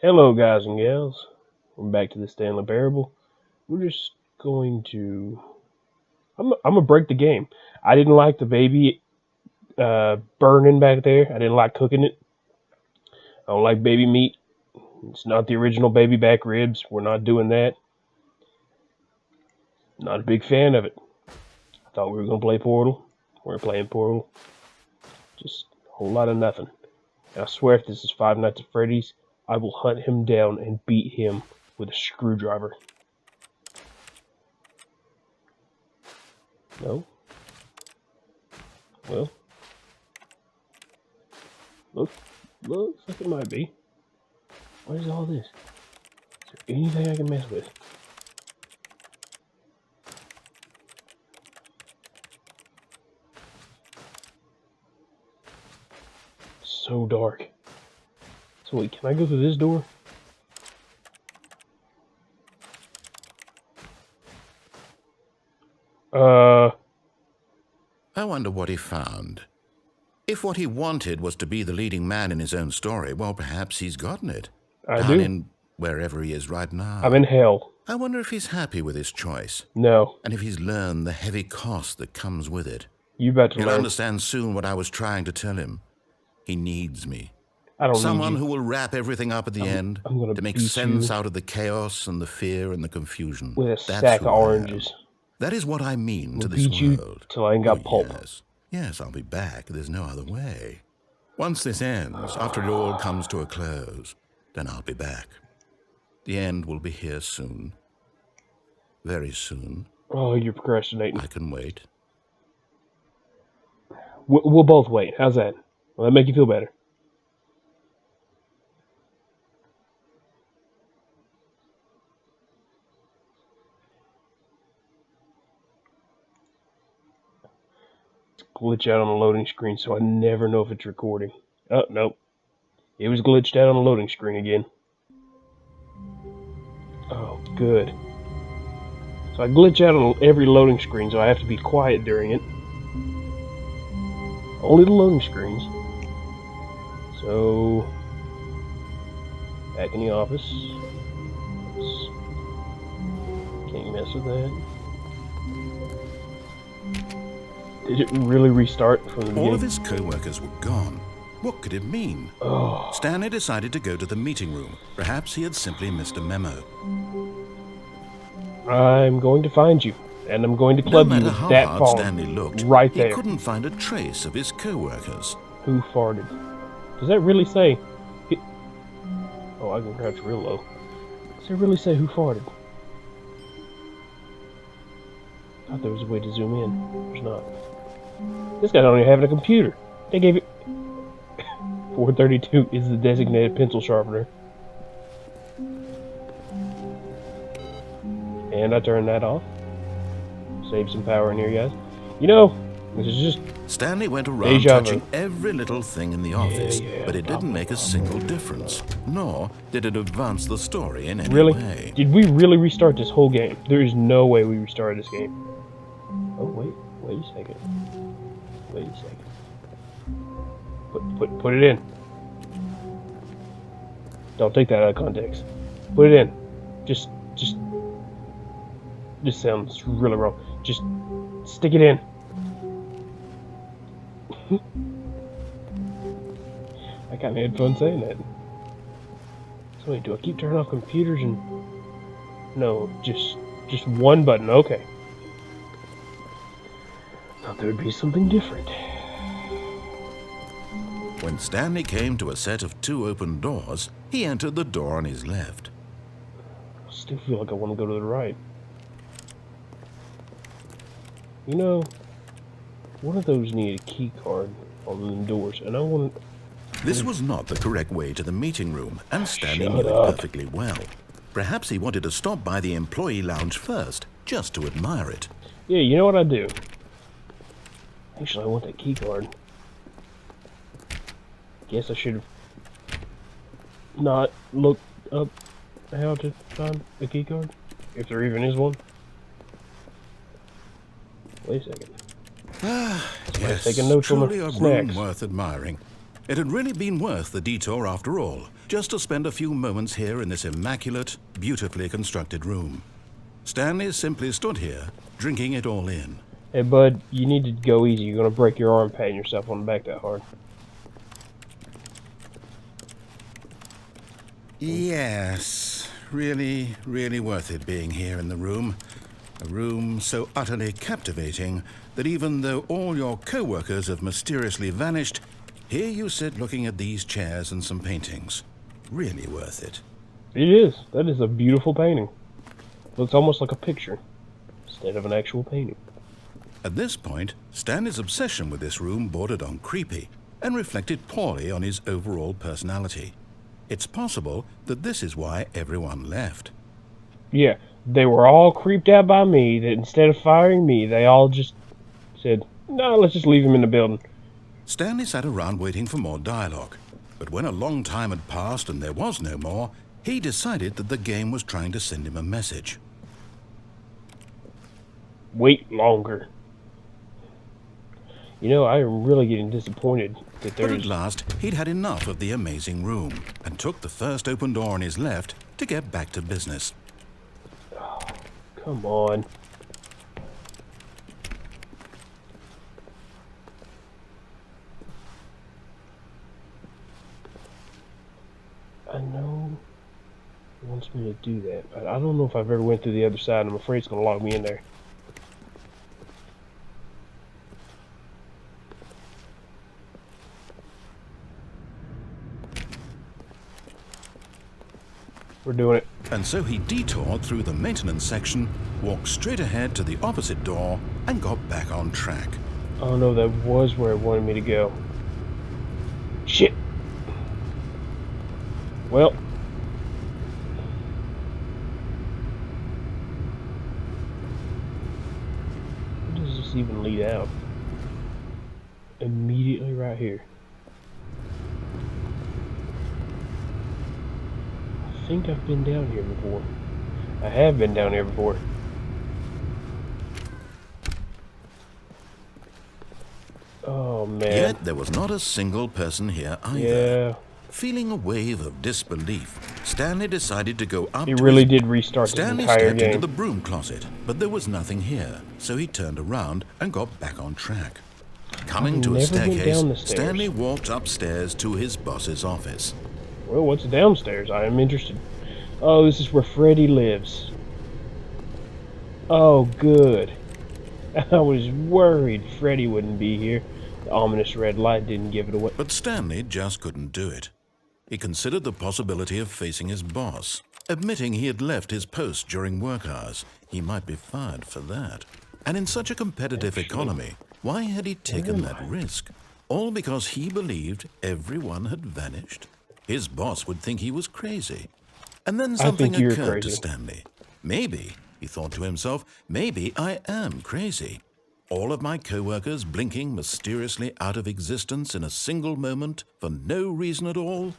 Hello, guys and gals. We're back to the Stanley Parable. We're just going to. I'm gonna break the game. I didn't like the baby burning back there. I didn't like cooking it. I don't like baby meat. It's not the original baby back ribs. We're not doing that. Not a big fan of it. I thought we were gonna play Portal. We're playing Portal. Just a whole lot of nothing. And I swear, if this is Five Nights at Freddy's, I will hunt him down and beat him with a screwdriver. No? Well. Looks like it might be. What is all this? Is there anything I can mess with? So dark. So wait, can I go through this door? I wonder what he found. If what he wanted was to be the leading man in his own story, well, perhaps he's gotten it. Down in wherever he is right now. I'm in hell. I wonder if he's happy with his choice. No. And if he's learned the heavy cost that comes with it. You bet to He'll learn. understand soon what I was trying to tell him. He needs me. I don't Someone need you. who will wrap everything up at the end to make sense out of the chaos and the fear and the confusion. With a sack of oranges. That is what I mean to Beat this you world. till I ain't got pulp. Yes, I'll be back. There's no other way. Once this ends, after it all comes to a close, then I'll be back. The end will be here soon. Very soon. Oh, you're procrastinating. I can wait. We'll both wait. How's that? Will that make you feel better? Glitch out on the loading screen, so I never know if it's recording. Oh, nope. It was glitched out on the loading screen again. Oh, good. So I glitch out on every loading screen, so I have to be quiet during it. Only the loading screens. So, back in the office. Oops. Can't mess with that. Did it really restart from the beginning? All of his co-workers were gone. What could it mean? Oh. Stanley decided to go to the meeting room. Perhaps he had simply missed a memo. I'm going to find you, and I'm going to club you with that hard phone. Stanley looked, right there. He couldn't find a trace of his co-workers. Who farted? Does that really say? Oh, I can crouch real low. Does it really say who farted? I thought there was a way to zoom in. There's not. This guy don't even have a computer. They gave it. 432 is the designated pencil sharpener. And I turned that off. Save some power in here, guys. You know, this is just Stanley went around touching every little thing in the office, but it didn't make a single difference. Nor did it advance the story in any way. Did we really restart this whole game? There is no way we restarted this game. Oh, wait a second. Wait a second. Put it in. Don't take that out of context. Put it in. Just this sounds really wrong. Just stick it in. I kind of had fun saying that. So wait, do I keep turning off computers and... No, just one button. Okay. Thought there would be something different. When Stanley came to a set of 2 open doors, he entered the door on his left. I still feel like I want to go to the right. You know, one of those needed a key card on the doors, and I want... This was not the correct way to the meeting room, and Stanley knew it perfectly well. Perhaps he wanted to stop by the employee lounge first, just to admire it. Yeah, you know what I do? Actually, I want that key card. Guess I should have not looked up how to find a key card, if there even is one. Wait a second. Yes, taking notes on the truly a snacks. room worth admiring. It had really been worth the detour after all, just to spend a few moments here in this immaculate, beautifully constructed room. Stanley simply stood here, drinking it all in. Hey, bud, you need to go easy. You're going to break your arm patting yourself on the back that hard. Yes, really, really worth it being here in the room. A room so utterly captivating that even though all your co-workers have mysteriously vanished, here you sit looking at these chairs and some paintings. Really worth it. It is. That is a beautiful painting. Looks almost like a picture instead of an actual painting. At this point, Stanley's obsession with this room bordered on creepy and reflected poorly on his overall personality. It's possible that this is why everyone left. Yeah, they were all creeped out by me, that instead of firing me, they all just said, no, let's just leave him in the building. Stanley sat around waiting for more dialogue, but when a long time had passed and there was no more, he decided that the game was trying to send him a message. Wait longer. You know, I am really getting disappointed that But at last, he'd had enough of the amazing room and took the first open door on his left to get back to business. Oh, come on. I know he wants me to do that. I don't know if I've ever went through the other side. I'm afraid it's going to lock me in there. We're doing it. And so he detoured through the maintenance section, walked straight ahead to the opposite door, and got back on track. Oh no, that was where it wanted me to go. Shit. Well. Where does this even lead out? Immediately right here. I think I've been down here before. I have been down here before. Oh man. Yet there was not a single person here either. Yeah. Feeling a wave of disbelief, Stanley decided to go up He to really his... did restart the Stanley entire stepped game. into the broom closet, but there was nothing here, so he turned around and got back on track. Coming to a never been staircase, down the stairs. Stanley walked upstairs to his boss's office. Well, what's downstairs? I am interested. Oh, this is where Freddy lives. Oh, good. I was worried Freddy wouldn't be here. The ominous red light didn't give it away. But Stanley just couldn't do it. He considered the possibility of facing his boss, admitting he had left his post during work hours. He might be fired for that. And in such a competitive economy, why had he taken that risk? All because he believed everyone had vanished? His boss would think he was crazy. And then something occurred to Stanley. Maybe, he thought to himself, maybe I am crazy. All of my co-workers blinking mysteriously out of existence in a single moment for no reason at all?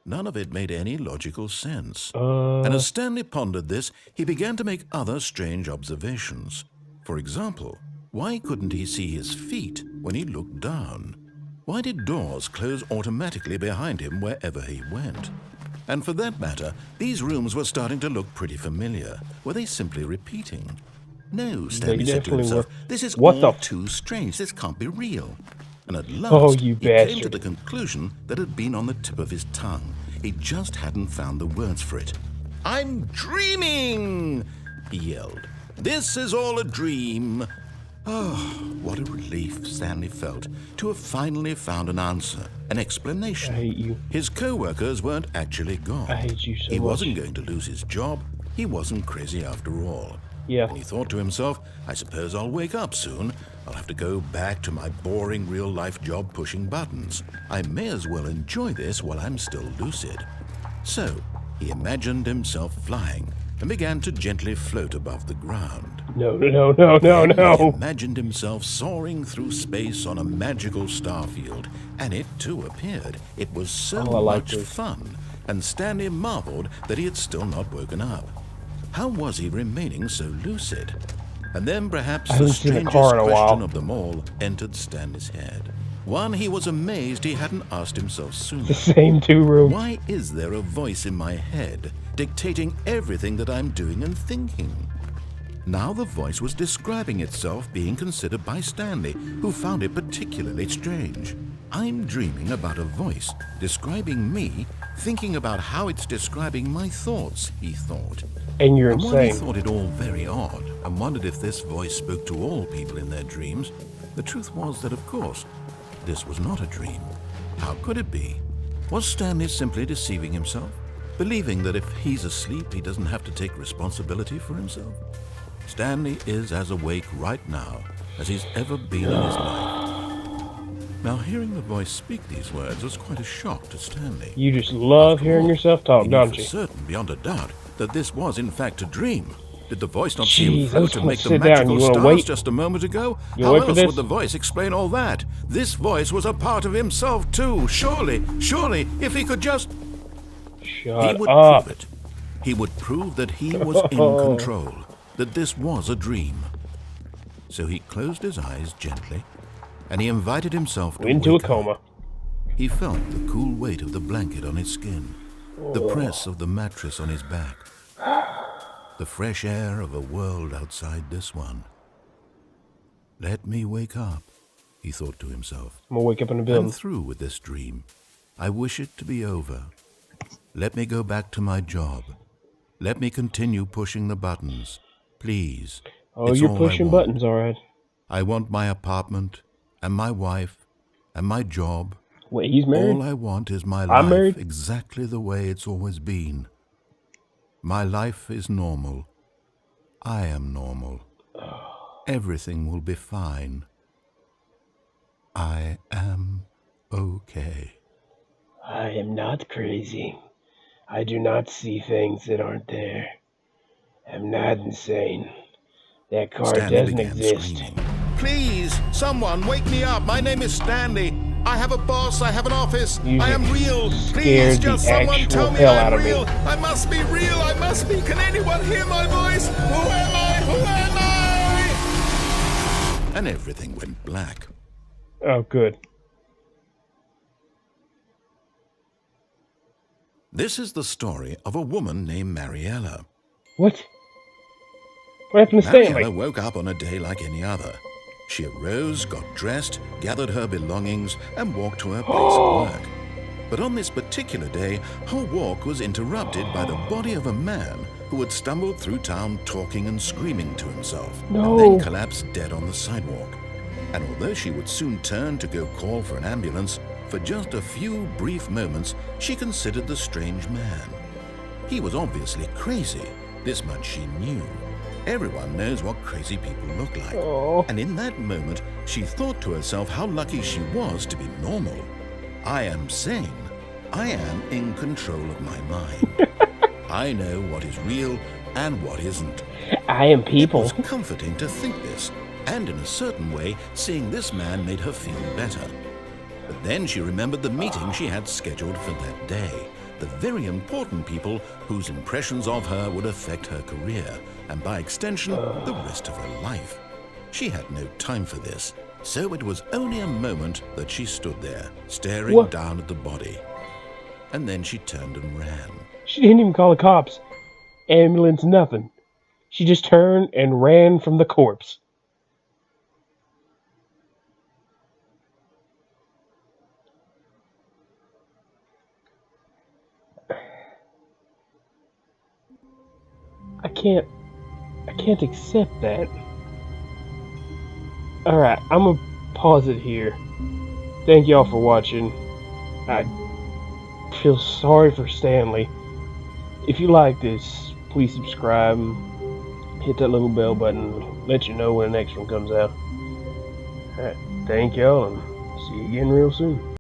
None of it made any logical sense. And as Stanley pondered this, he began to make other strange observations. For example, why couldn't he see his feet when he looked down? Why did doors close automatically behind him wherever he went? And for that matter, these rooms were starting to look pretty familiar. Were they simply repeating? No, Stanley said to himself, this is all too strange. This can't be real. And at last, he came to the conclusion that had been on the tip of his tongue. He just hadn't found the words for it. I'm dreaming, he yelled. This is all a dream. Oh, what a relief Stanley felt to have finally found an answer, an explanation. I hate you. His co-workers weren't actually gone. I hate you so much. He wasn't going to lose his job. He wasn't crazy after all. Yeah. And he thought to himself, I suppose I'll wake up soon. I'll have to go back to my boring real-life job pushing buttons. I may as well enjoy this while I'm still lucid. So, he imagined himself flying and began to gently float above the ground. No. He imagined himself soaring through space on a magical starfield, and it too appeared. It was so much fun, and Stanley marveled that he had still not woken up. How was he remaining so lucid? And then perhaps the strangest question of them all entered Stanley's head. One he was amazed he hadn't asked himself sooner. The same 2 rooms. Why is there a voice in my head dictating everything that I'm doing and thinking? Now the voice was describing itself being considered by Stanley, who found it particularly strange. I'm dreaming about a voice describing me, thinking about how it's describing my thoughts, he thought. And you're And while he insane. thought it all very odd and wondered if this voice spoke to all people in their dreams, the truth was that, of course, this was not a dream. How could it be? Was Stanley simply deceiving himself, believing that if he's asleep, he doesn't have to take responsibility for himself? Stanley is as awake right now as he's ever been in his life. Now, hearing the voice speak these words was quite a shock to Stanley. You just love After hearing all, yourself talk, he knew don't for you? certain, beyond a doubt, that this was in fact a dream. Did the voice not Jeez, see him I float just and wanna make the sit down. magical You wanna stars wait? just a moment ago? You How wait for else this? would the voice explain all that? This voice was a part of himself too. Surely, if he could just... He Shut would up. prove it. He would prove that he was in control, that this was a dream. So he closed his eyes gently, and he invited himself to Into a wake up. coma. He felt the cool weight of the blanket on his skin, the press of the mattress on his back, the fresh air of a world outside this one. Let me wake up, he thought to himself. I'm gonna wake up in the I'm building. through with this dream. I wish it to be over. Let me go back to my job. Let me continue pushing the buttons. Please. Oh, It's you're all I pushing want. buttons, alright. I want my apartment, and my wife, and my job. Wait, he's married? All I want is my I'm life married? exactly the way it's always been. My life is normal. I am normal. Everything will be fine. I am okay. I am not crazy. I do not see things that aren't there. I'm not insane. That car Stanley doesn't began exist. screaming. Please, someone, wake me up. My name is Stanley. I have a boss. I have an office. You I am real. scared Please, the just someone actual tell me hell out I'm of me. real. I must be real. I must be. Can anyone hear my voice? Who am I? Who am I? And everything went black. Oh, good. This is the story of a woman named Mariella. What? What happened to Mariella Stanley? woke up on a day like any other. She arose, got dressed, gathered her belongings, and walked to her place of work. But on this particular day, her walk was interrupted by the body of a man who had stumbled through town talking and screaming to himself, No. and then collapsed dead on the sidewalk. And although she would soon turn to go call for an ambulance, for just a few brief moments, she considered the strange man. He was obviously crazy. This much she knew. Everyone knows what crazy people look like. Oh. And in that moment, she thought to herself how lucky she was to be normal. I am sane. I am in control of my mind. I know what is real and what isn't. I am It people. was comforting to think this, and in a certain way, seeing this man made her feel better. But then she remembered the meeting she had scheduled for that day. The very important people whose impressions of her would affect her career, and by extension, the rest of her life. She had no time for this, so it was only a moment that she stood there, staring What? down at the body. And then she turned and ran. She didn't even call the cops. Ambulance, nothing. She just turned and ran from the corpse. I can't accept that. Alright, I'm gonna pause it here. Thank y'all for watching. I feel sorry for Stanley. If you like this, please subscribe and hit that little bell button. Let you know when the next one comes out. Alright, thank y'all and see you again real soon.